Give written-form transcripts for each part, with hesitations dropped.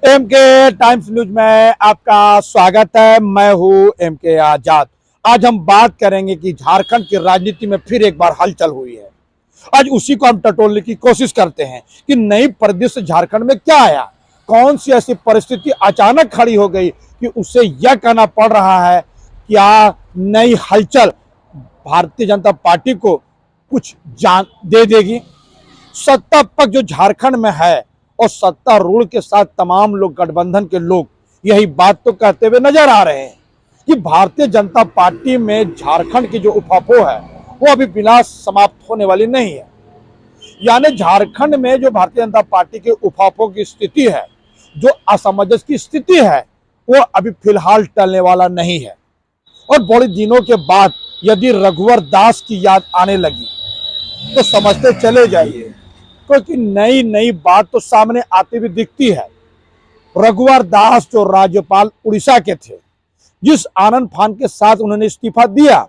MK times news में आपका स्वागत है। मैं हूं एमके आजाद। आज हम बात करेंगे कि झारखंड की राजनीति में फिर एक बार हलचल हुई है। आज उसी को हम टटोलने की कोशिश करते हैं कि नई परिदृश्य झारखंड में क्या आया, कौन सी ऐसी परिस्थिति अचानक खड़ी हो गई कि उससे यह कहना पड़ रहा है क्या नई हलचल भारतीय जनता पार्टी को कुछ जान दे देगी। सत्ता पक्ष जो झारखंड में है और सत्तारूढ़ के साथ तमाम लोग, गठबंधन के लोग, यही बात तो कहते हुए नजर आ रहे हैं कि भारतीय जनता पार्टी में झारखंड की जो उठापो है वो अभी बिना समाप्त होने वाली नहीं है। यानी झारखंड में जो भारतीय जनता पार्टी के उठापो की स्थिति है, जो असमंजस की स्थिति है, वो अभी फिलहाल टलने वाला नहीं है। और बड़े दिनों के बाद यदि रघुवर दास की याद आने लगी तो समझते चले जाइए, क्योंकि नई नई बात तो सामने आती हुई दिखती है। रघुवर दास जो राज्यपाल उड़ीसा के थे, जिस आनन फान के साथ उन्होंने इस्तीफा दिया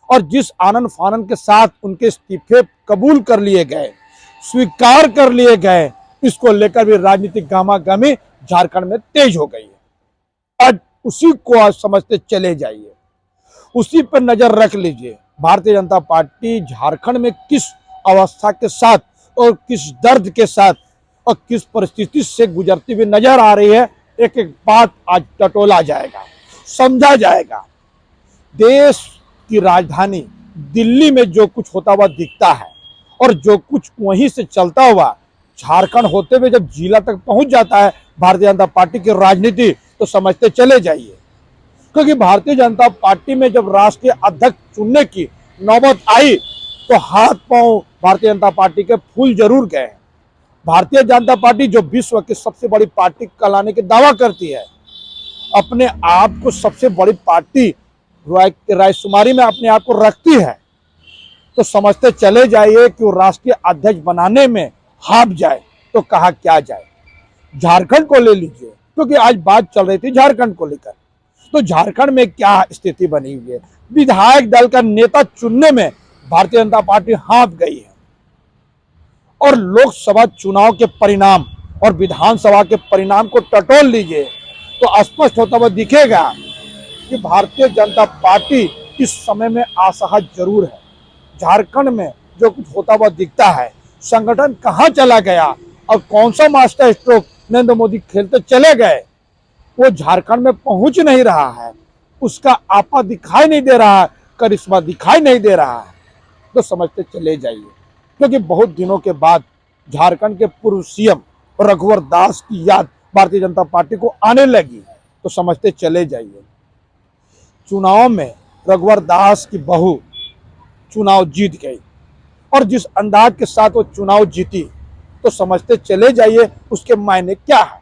और जिस आनन फानन के साथ उनके इस्तीफे कबूल कर लिए गए, स्वीकार कर लिए गए, इसको लेकर भी राजनीतिक गामागामी झारखंड में तेज हो गई है। आज उसी को आज समझते चले जाइए, उसी पर नजर रख लीजिए। भारतीय जनता पार्टी झारखंड में किस अवस्था के साथ और किस दर्द के साथ और किस परिस्थिति से गुजरती हुई नजर आ रही है, एक एक बात आज टटोला जाएगा, समझा जाएगा। देश की राजधानी दिल्ली में जो कुछ होता हुआ दिखता है और जो कुछ वहीं से चलता हुआ झारखंड होते हुए जब जिला तक पहुंच जाता है भारतीय जनता पार्टी की राजनीति, तो समझते चले जाइए। क्योंकि भारतीय जनता पार्टी में जब राष्ट्रीय अध्यक्ष चुनने की नौबत आई तो हाथ पांव भारतीय जनता पार्टी के फूल जरूर गए। भारतीय जनता पार्टी जो विश्व की सबसे बड़ी पार्टी कहलाने के दावा करती है, अपने आप को सबसे बड़ी पार्टी रायशुमारी में अपने आप को रखती है, तो समझते चले जाइए कि वो राष्ट्रीय अध्यक्ष बनाने में हाफ जाए तो कहा क्या जाए। झारखंड को ले लीजिए, क्योंकि आज बात चल रही थी झारखंड को लेकर। तो झारखंड में क्या स्थिति बनी हुई है, विधायक दल का नेता चुनने में भारतीय जनता पार्टी हाफ गई है। और लोकसभा चुनाव के परिणाम और विधानसभा के परिणाम को टटोल लीजिए तो स्पष्ट होता हुआ दिखेगा कि भारतीय जनता पार्टी इस समय में असहाय जरूर है। झारखंड में जो कुछ होता हुआ दिखता है, संगठन कहां चला गया और कौन सा मास्टर स्ट्रोक नरेंद्र मोदी खेलते चले गए, वो झारखंड में पहुंच नहीं रहा है। उसका आपा दिखाई नहीं दे रहा है, करिश्मा दिखाई नहीं दे रहा है, तो समझते चले जाइए। क्योंकि बहुत दिनों के बाद झारखंड के पूर्व सीएम रघुवर दास की याद भारतीय जनता पार्टी को आने लगी, तो समझते चले जाइए। चुनाव में रघुवर दास की बहू चुनाव जीत गई और जिस अंदाज के साथ वो चुनाव जीती, तो समझते चले जाइए उसके मायने क्या है।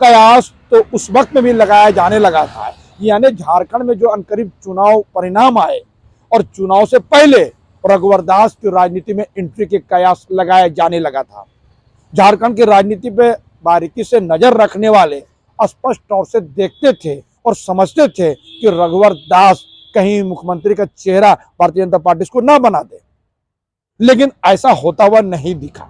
कयास तो उस वक्त में भी लगाया जाने लगा था, यानी झारखंड में जो अनकरीब चुनाव परिणाम आए और चुनाव से पहले रघुवर दास की राजनीति में एंट्री के कयास लगाया जाने लगा था। झारखंड की राजनीति पे बारीकी से नजर रखने वाले स्पष्ट तौर से देखते थे और समझते थे कि रघुवर दास कहीं मुख्यमंत्री का चेहरा भारतीय जनता पार्टी को ना बना दे, लेकिन ऐसा होता हुआ नहीं दिखा।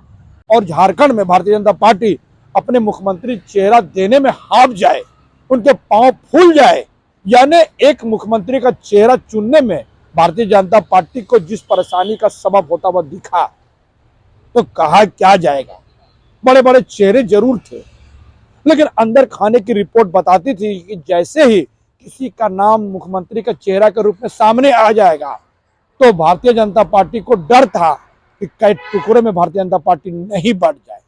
और झारखंड में भारतीय जनता पार्टी अपने मुख्यमंत्री चेहरा देने में हाफ जाए, उनके पांव फूल जाए, यानी एक मुख्यमंत्री का चेहरा चुनने में भारतीय जनता पार्टी को जिस परेशानी का सबब होता हुआ दिखा, तो कहा क्या जाएगा। बड़े बड़े चेहरे जरूर थे, लेकिन अंदर खाने की रिपोर्ट बताती थी कि जैसे ही किसी का नाम मुख्यमंत्री का चेहरा के रूप में सामने आ जाएगा, तो भारतीय जनता पार्टी को डर था कि कई टुकड़े में भारतीय जनता पार्टी नहीं बढ़ जाए।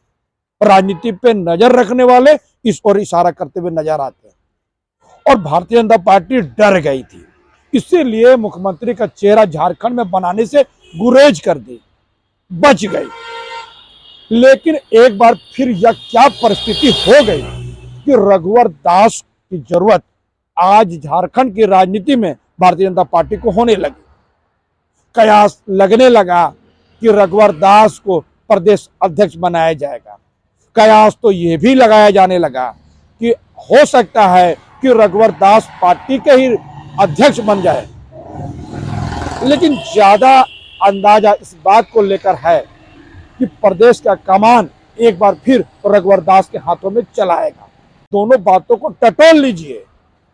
राजनीति पे नजर रखने वाले इस ओर इशारा करते हुए नजर आते हैं और भारतीय जनता पार्टी डर गई थी, इसीलिए मुख्यमंत्री का चेहरा झारखंड में बनाने से गुरेज कर दी, बच गई। लेकिन एक बार फिर यह क्या परिस्थिति हो गई कि रघुवर दास की जरूरत आज झारखंड की राजनीति में भारतीय जनता पार्टी को होने लगी। कयास लगने लगा कि रघुवर दास को प्रदेश अध्यक्ष बनाया जाएगा। कयास तो यह भी लगाया जाने लगा कि हो सकता है कि रघुवर दास पार्टी के ही अध्यक्ष बन जाए। लेकिन ज्यादा अंदाजा इस बात को लेकर है कि प्रदेश का कमान एक बार फिर रघुवर दास के हाथों में चलाएगा। दोनों बातों को टटोल लीजिए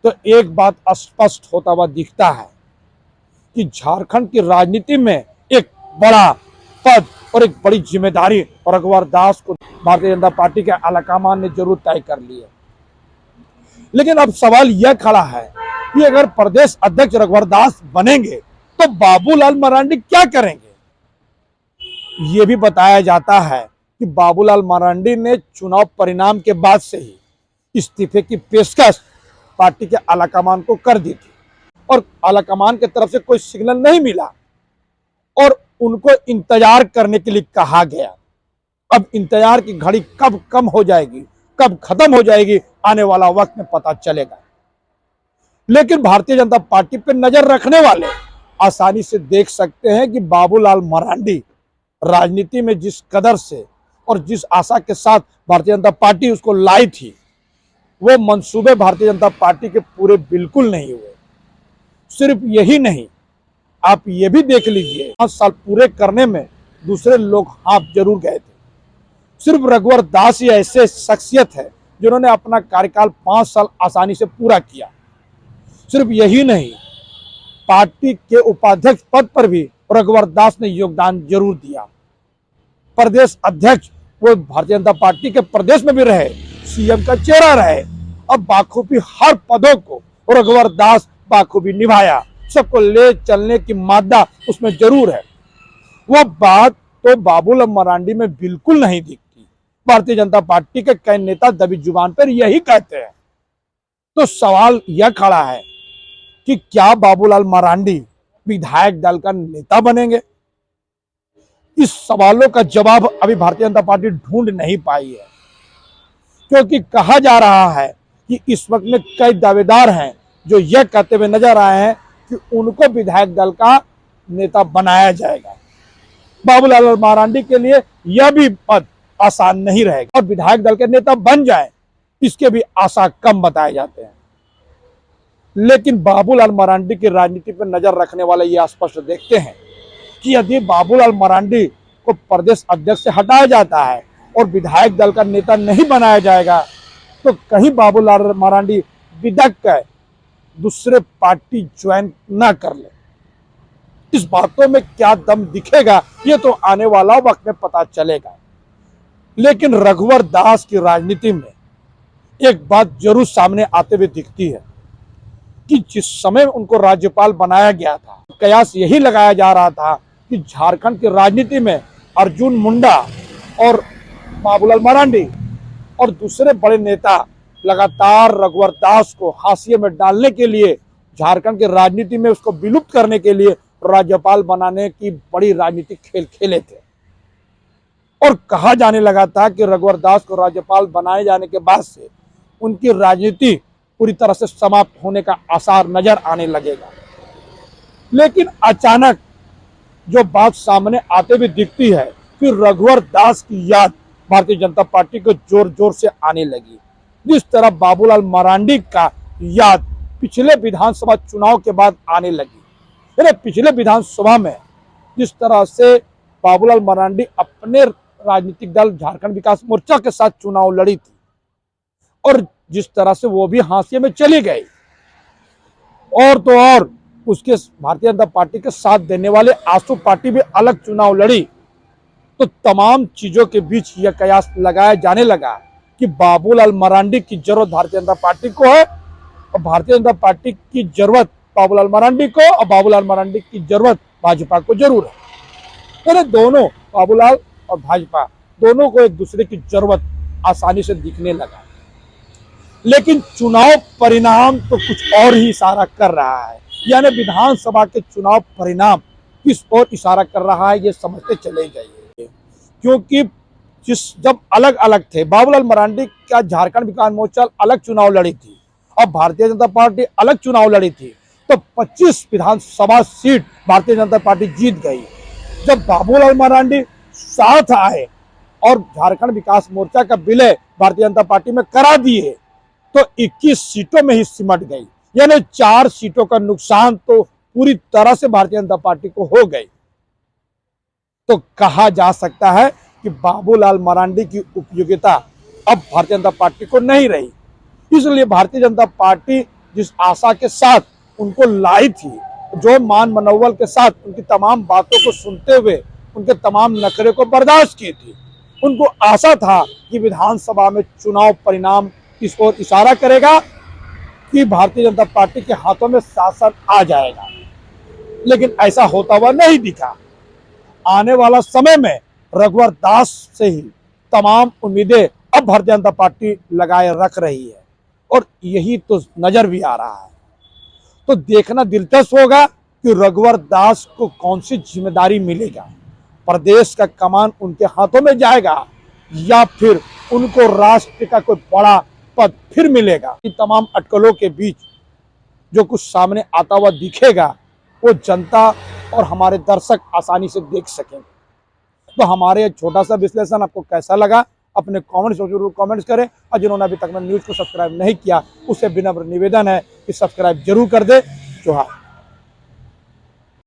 तो एक बात स्पष्ट होता हुआ दिखता है कि झारखंड की राजनीति में एक बड़ा पद और एक बड़ी जिम्मेदारी रघुवर दास को भारतीय जनता पार्टी के आलाकमान ने जरूर तय कर ली है। लेकिन अब सवाल यह खड़ा है कि अगर प्रदेश अध्यक्ष रघुवर दास बनेंगे तो बाबूलाल मरांडी क्या करेंगे। यह भी बताया जाता है कि बाबूलाल मरांडी ने चुनाव परिणाम के बाद से ही इस्तीफे की पेशकश पार्टी के आलाकमान को कर दी थी और आलाकमान की तरफ से कोई सिग्नल नहीं मिला और उनको इंतजार करने के लिए कहा गया। अब इंतजार की घड़ी कब कम हो जाएगी, कब खत्म हो जाएगी, आने वाला वक्त में पता चलेगा। लेकिन भारतीय जनता पार्टी पर नजर रखने वाले आसानी से देख सकते हैं कि बाबूलाल मरांडी राजनीति में जिस कदर से और जिस आशा के साथ भारतीय जनता पार्टी उसको लाई थी, वो मंसूबे भारतीय जनता पार्टी के पूरे बिल्कुल नहीं हुए। सिर्फ यही नहीं, आप ये भी देख लीजिए 5 साल पूरे करने में दूसरे लोग हाथ जरूर गए थे। सिर्फ रघुवर दास ही ऐसे शख्सियत है जिन्होंने अपना कार्यकाल 5 साल आसानी से पूरा किया। सिर्फ यही नहीं, पार्टी के उपाध्यक्ष पद पर भी रघुवर दास ने योगदान जरूर दिया। प्रदेश अध्यक्ष वो भारतीय जनता पार्टी के प्रदेश में भी रहे, सीएम का चेहरा रहे। अब बाखूबी हर पदों को रघुवर दास बाखूबी निभाया। सबको ले चलने की मादा उसमें जरूर है। वो बात तो बाबूलाल मरांडी में बिल्कुल नहीं दिखती। भारतीय जनता पार्टी के कई नेता दबी जुबान पर यही कहते हैं। तो सवाल यह खड़ा है कि क्या बाबूलाल मरांडी विधायक दल का नेता बनेंगे। इस सवालों का जवाब अभी भारतीय जनता पार्टी ढूंढ नहीं पाई है, क्योंकि कहा जा रहा है कि इस वक्त में कई दावेदार हैं जो यह कहते हुए नजर आए हैं कि उनको विधायक दल का नेता बनाया जाएगा। बाबूलाल मरांडी के लिए यह भी पद आसान नहीं रहेगा और विधायक दल के नेता बन जाए इसके भी आशा कम बताए जाते हैं। लेकिन बाबूलाल मरांडी की राजनीति पर नजर रखने वाले ये स्पष्ट देखते हैं कि यदि बाबूलाल मरांडी को प्रदेश अध्यक्ष से हटाया जाता है और विधायक दल का नेता नहीं बनाया जाएगा तो कहीं बाबूलाल मरांडी विदक कर दूसरे पार्टी ज्वाइन ना कर ले। इस बातों में क्या दम दिखेगा ये तो आने वाला वक्त में पता चलेगा। लेकिन रघुवर दास की राजनीति में एक बात जरूर सामने आते हुए दिखती है कि जिस समय उनको राज्यपाल बनाया गया था, कयास यही लगाया जा रहा था कि झारखंड की राजनीति में अर्जुन मुंडा और बाबूलाल मरांडी और दूसरे बड़े नेता लगातार रघुवर दास को हाशिए में डालने के लिए, झारखंड की राजनीति में उसको विलुप्त करने के लिए राज्यपाल बनाने की बड़ी राजनीतिक खेल खेले थे। और कहा जाने लगा था कि रघुवर दास को राज्यपाल बनाए जाने के बाद से उनकी राजनीति पूरी तरह से समाप्त होने का आसार नजर आने लगेगा। लेकिन अचानक जो बात सामने आते हुए दिखती है कि रघुवर दास की याद भारतीय जनता पार्टी को जोर जोर से आने लगी। जिस तरह बाबूलाल मरांडी का याद पिछले विधानसभा चुनाव के बाद आने लगी। पिछले विधानसभा में जिस तरह से बाबूलाल मरांडी अपने राजनीतिक दल झारखंड विकास मोर्चा के साथ चुनाव लड़ी थी और जिस तरह से वो भी हाशिए में चली गई, और तो और उसके भारतीय जनता पार्टी के साथ देने वाले आसू पार्टी भी अलग चुनाव लड़ी, तो तमाम चीजों के बीच यह कयास लगाया जाने लगा कि बाबूलाल मरांडी की जरूरत भारतीय जनता पार्टी को है और भारतीय जनता पार्टी की जरूरत बाबूलाल मरांडी को और बाबूलाल मरांडी की जरूरत भाजपा को जरूर है। तो दोनों बाबूलाल और भाजपा दोनों को एक दूसरे की जरूरत आसानी से दिखने लगा। लेकिन चुनाव परिणाम तो कुछ और ही इशारा कर रहा है, यानी विधानसभा के चुनाव परिणाम किस ओर इशारा कर रहा है ये समझते चले जाइए। क्योंकि जब अलग अलग थे, बाबूलाल मरांडी का झारखंड विकास मोर्चा अलग चुनाव लड़ी थी और भारतीय जनता पार्टी अलग चुनाव लड़ी थी, तो 25 विधानसभा सीट भारतीय जनता पार्टी जीत गई। जब बाबूलाल मरांडी साथ आए और झारखंड विकास मोर्चा का विलय भारतीय जनता पार्टी में करा दिए तो 21 सीटों में ही सिमट गई, यानी 4 सीटों का नुकसान तो पूरी तरह से भारतीय जनता पार्टी को हो गई। तो कहा जा सकता है कि बाबूलाल मरांडी की उपयोगिता अब भारतीय जनता पार्टी को नहीं रही। इसलिए भारतीय जनता पार्टी जिस आशा के साथ उनको लाई थी, जो मान मनोबल के साथ उनकी तमाम बातों को सुनते हुए उनके तमाम नखरे को बर्दाश्त की थी, उनको आशा था कि विधानसभा में चुनाव परिणाम इस ओर इशारा करेगा कि भारतीय जनता पार्टी के हाथों में शासन आ जाएगा, लेकिन ऐसा होता हुआ नहीं दिखा। आने वाला समय में रघुवर दास से ही तमाम उम्मीदें अब भारतीय जनता पार्टी लगाए रख रही है और यही तो नजर भी आ रहा है। तो देखना दिलचस्प होगा कि रघुवर दास को कौन सी जिम्मेदारी मिलेगा, प्रदेश का कमान उनके हाथों में जाएगा या फिर उनको राष्ट्र का कोई बड़ा पद फिर मिलेगा। इन तमाम अटकलों के बीच जो कुछ सामने आता हुआ दिखेगा वो जनता और हमारे दर्शक आसानी से देख सकेंगे। तो हमारे छोटा सा विश्लेषण आपको कैसा लगा, अपने कमेंट्स जरूर कमेंट्स करें, और जिन्होंने अभी तक न्यूज़ को सब्सक्राइब नहीं किया उससे विनम्र निवेदन है कि सब्सक्राइब जरूर कर दे। जोहार।